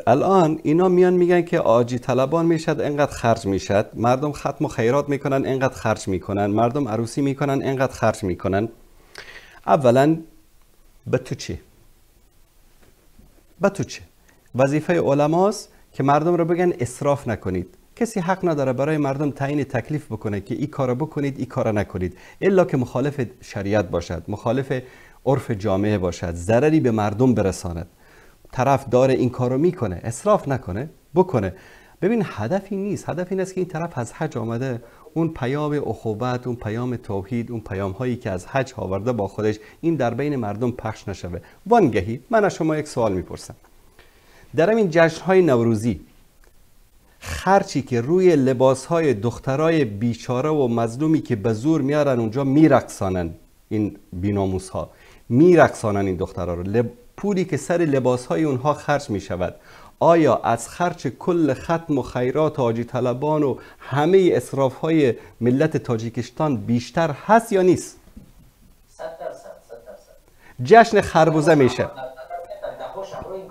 الان اینا میان میگن که آجی طلبان میشد اینقدر خرج میشد، مردم ختم و خیرات میکنن اینقدر خرج میکنن، مردم عروسی میکنن اینقدر خرج میکنن. اولا به تو چه؟ به تو چه؟ وظیفه علماست که مردم رو بگن اسراف نکنید. کسی حق نداره برای مردم تعیین تکلیف بکنه که این کارو بکنید این کارو نکنید، الا که مخالف شریعت باشد، مخالف عرف جامعه باشد، ضرری به مردم برساند. طرف داره این کارو میکنه، اسراف نکنه، بکنه. ببین هدفی نیست، هدف این است که این طرف از حج آمده، اون پیام اخوت، اون پیام توحید، اون پیام هایی که از حج آورده با خودش، این در بین مردم پخش نشوه. وانگهی من از شما یک سوال میپرسم، در این جشن های نوروزی خرچی که روی لباس های دخترای بیچاره و مظلومی که به زور میارن اونجا میرقصانن، این بیناموس ها میرقصانن این دخترها رو، پولی که سر لباس های اونها خرج می شود، آیا از خرج کل ختم و خیرات حاجی طلبان و همه اسراف های ملت تاجیکستان بیشتر هست یا نیست؟ 100%. جشن خربوزه میشه،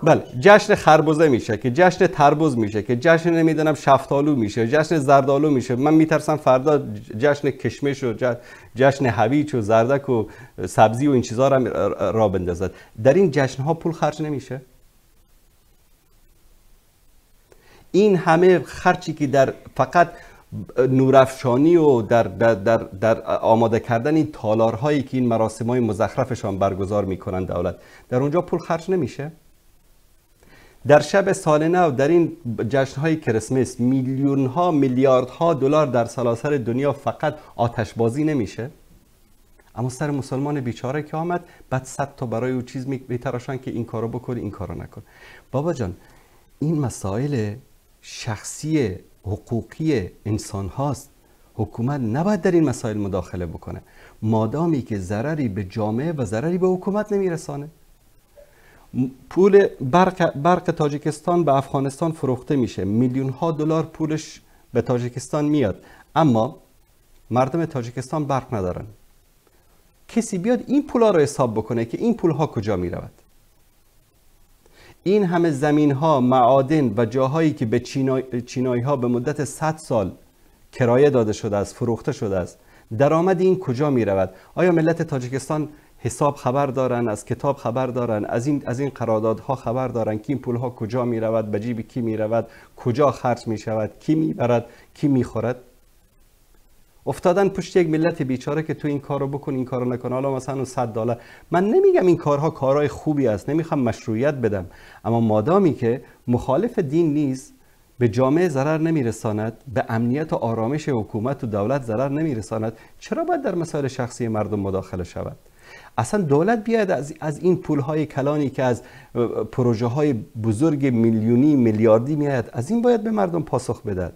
بله جشن خربوزه میشه که جشن تربوز میشه که جشن نمیدونم شفتالو میشه، جشن زردالو میشه. من میترسم فردا جشن کشمش و جشن هویج و زردک و سبزی و این چیزا را بندازد. در این جشن ها پول خرج نمیشه؟ این همه خرچی که در فقط نورافشانی و در آماده کردن این تالارهایی که این مراسم‌های مزخرفشان برگزار میکنن دولت، در اونجا پول خرج نمیشه؟ در شب سال نو، در این جشن‌های کریسمس، میلیون‌ها میلیاردها دلار در سراسر دنیا فقط آتشبازی نمیشه؟ اما سر مسلمان بیچاره که آمد بعد 100 تا برای او چیز میتراشن که این کارو بکن این کارو نکن. بابا جان این مسائل شخصی حقوقی انسان هاست، حکومت نباید در این مسائل مداخله بکنه مادامی که ضرری به جامعه و ضرری به حکومت نمیرسانه. پول برق تاجیکستان به افغانستان فروخته میشه، میلیون ها دلار پولش به تاجیکستان میاد، اما مردم تاجیکستان برق ندارن. کسی بیاد این پولا رو حساب بکنه که این پول ها کجا میرود؟ این همه زمین ها، معادن و جاهایی که به چینایی ها به مدت 100 سال کرایه داده شده است، فروخته شده است، درآمد این کجا می رود؟ آیا ملت تاجیکستان حساب خبر دارن، از کتاب خبر دارن، از این قراردادها خبر دارن که این پول ها کجا می رود، به جیب کی می رود، کجا خرج می شود، کی می برد، کی می خورد؟ افتادن پشت یک ملت بیچاره که تو این کارو بکن این کارو نکن. حالا مثلا $100، من نمیگم این کارها کارهای خوبی است، نمیخوام مشروعیت بدم، اما مادامی که مخالف دین نیست، به جامعه ضرر نمیرساند، به امنیت و آرامش حکومت و دولت ضرر نمیرساند، چرا باید در مسائل شخصی مردم مداخله شود؟ اصلا دولت بیاید از این پولهای کلانی که از پروژه های بزرگ میلیونی میلیاردی میاد، از این باید به مردم پاسخ بدهد.